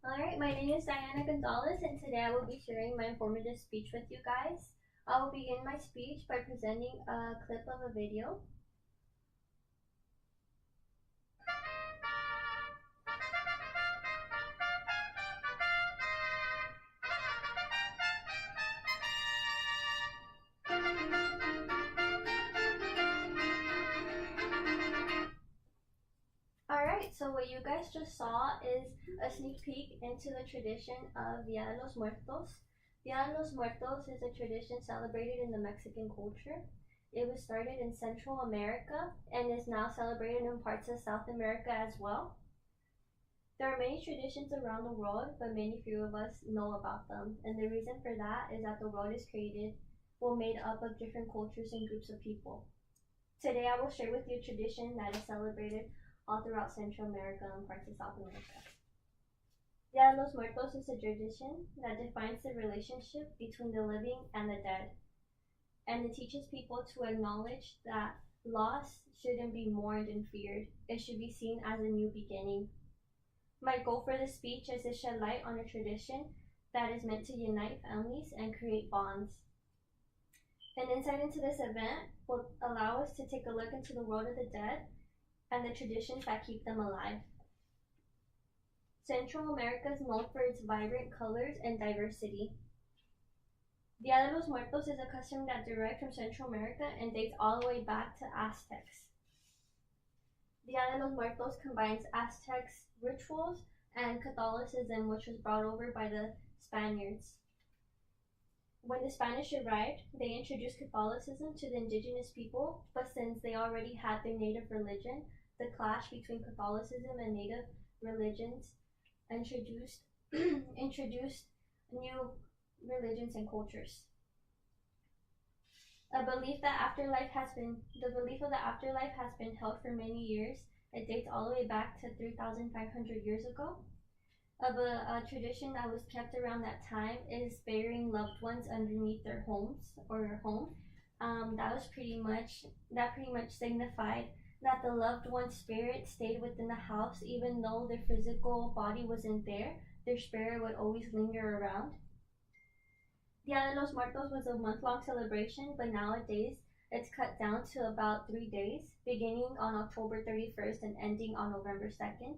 Alright, my name is Diana Gonzalez, and today I will be sharing my informative speech with you guys. I will begin my speech by presenting a clip of a video. Alright, so what you guys just saw is a sneak peek into the tradition of Dia de los Muertos. Dia de los Muertos is a tradition celebrated in the Mexican culture. It was started in Central America and is now celebrated in parts of South America as well. There are many traditions around the world, but many few of us know about them. And the reason for that is that the world is made up of different cultures and groups of people. Today I will share with you a tradition that is celebrated all throughout Central America and parts of South America. Dia de los Muertos is a tradition that defines the relationship between the living and the dead. And it teaches people to acknowledge that loss shouldn't be mourned and feared. It should be seen as a new beginning. My goal for this speech is to shed light on a tradition that is meant to unite families and create bonds. An insight into this event will allow us to take a look into the world of the dead and the traditions that keep them alive. Central America is known for its vibrant colors and diversity. Dia de los Muertos is a custom that derives from Central America and dates all the way back to Aztecs. Dia de los Muertos combines Aztecs rituals and Catholicism, which was brought over by the Spaniards. When the Spanish arrived, they introduced Catholicism to the indigenous people, but since they already had their native religion, the clash between Catholicism and native religions introduced new religions and cultures. The belief of the afterlife has been held for many years. It dates all the way back to 3,500 years ago. A tradition that was kept around that time is burying loved ones underneath their homes or your home. That pretty much signified that the loved one's spirit stayed within the house, even though their physical body wasn't there. Their spirit would always linger around. Dia de los Muertos was a month-long celebration, but nowadays it's cut down to about 3 days, beginning on October 31st and ending on November 2nd.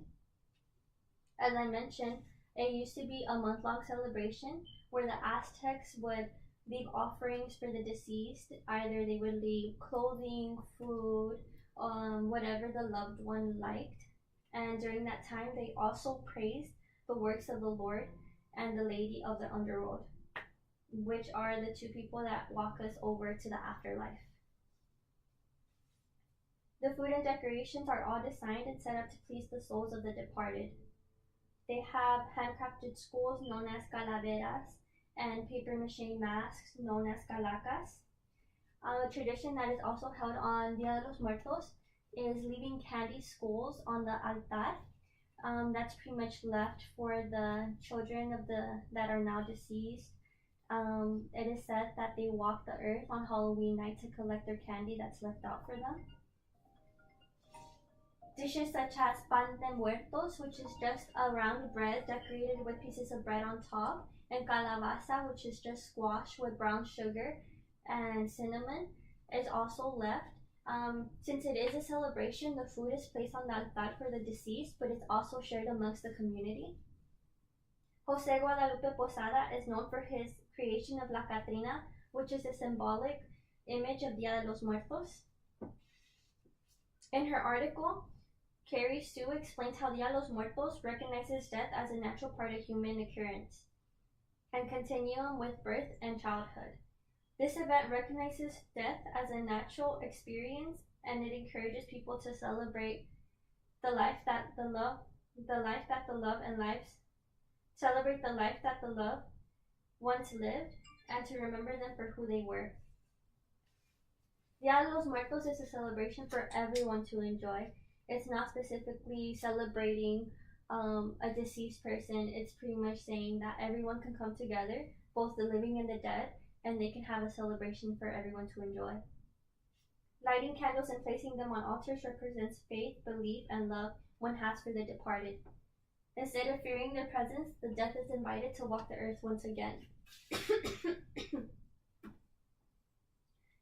As I mentioned, it used to be a month-long celebration where the Aztecs would leave offerings for the deceased. Either they would leave clothing, food, whatever the loved one liked. And during that time, they also praised the works of the Lord and the Lady of the Underworld, which are the two people that walk us over to the afterlife. The food and decorations are all designed and set up to please the souls of the departed. They have handcrafted skulls known as calaveras and papier-mâché masks known as calacas. A tradition that is also held on Dia de los Muertos is leaving candy skulls on the altar. That's pretty much left for the children that are now deceased. It is said that they walk the earth on Halloween night to collect their candy that's left out for them. Dishes such as pan de muertos, which is just a round bread decorated with pieces of bread on top, and calabaza, which is just squash with brown sugar and cinnamon, is also left. Since it is a celebration, the food is placed on the altar for the deceased, but it's also shared amongst the community. Jose Guadalupe Posada is known for his creation of La Catrina, which is a symbolic image of Dia de los Muertos. In her article, Carrie Sue explains how Dia de los Muertos recognizes death as a natural part of human occurrence and continuum with birth and childhood. This event recognizes death as a natural experience, and it encourages people to celebrate the life that the loved once lived, and to remember them for who they were. Dia de los Muertos is a celebration for everyone to enjoy. It's not specifically celebrating a deceased person. It's pretty much saying that everyone can come together, both the living and the dead, and they can have a celebration for everyone to enjoy. Lighting candles and placing them on altars represents faith, belief, and love one has for the departed. Instead of fearing their presence, the death is invited to walk the earth once again.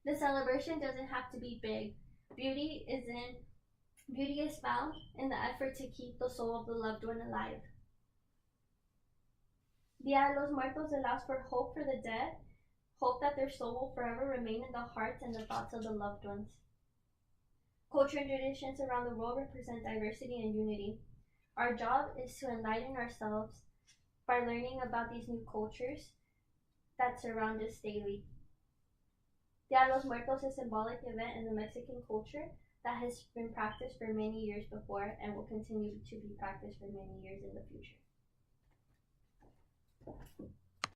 The celebration doesn't have to be big. Beauty is found in the effort to keep the soul of the loved one alive. Dia de los Muertos allows for hope for the dead, hope that their soul will forever remain in the hearts and the thoughts of the loved ones. Culture and traditions around the world represent diversity and unity. Our job is to enlighten ourselves by learning about these new cultures that surround us daily. Dia de los Muertos is a symbolic event in the Mexican culture that has been practiced for many years before and will continue to be practiced for many years in the future.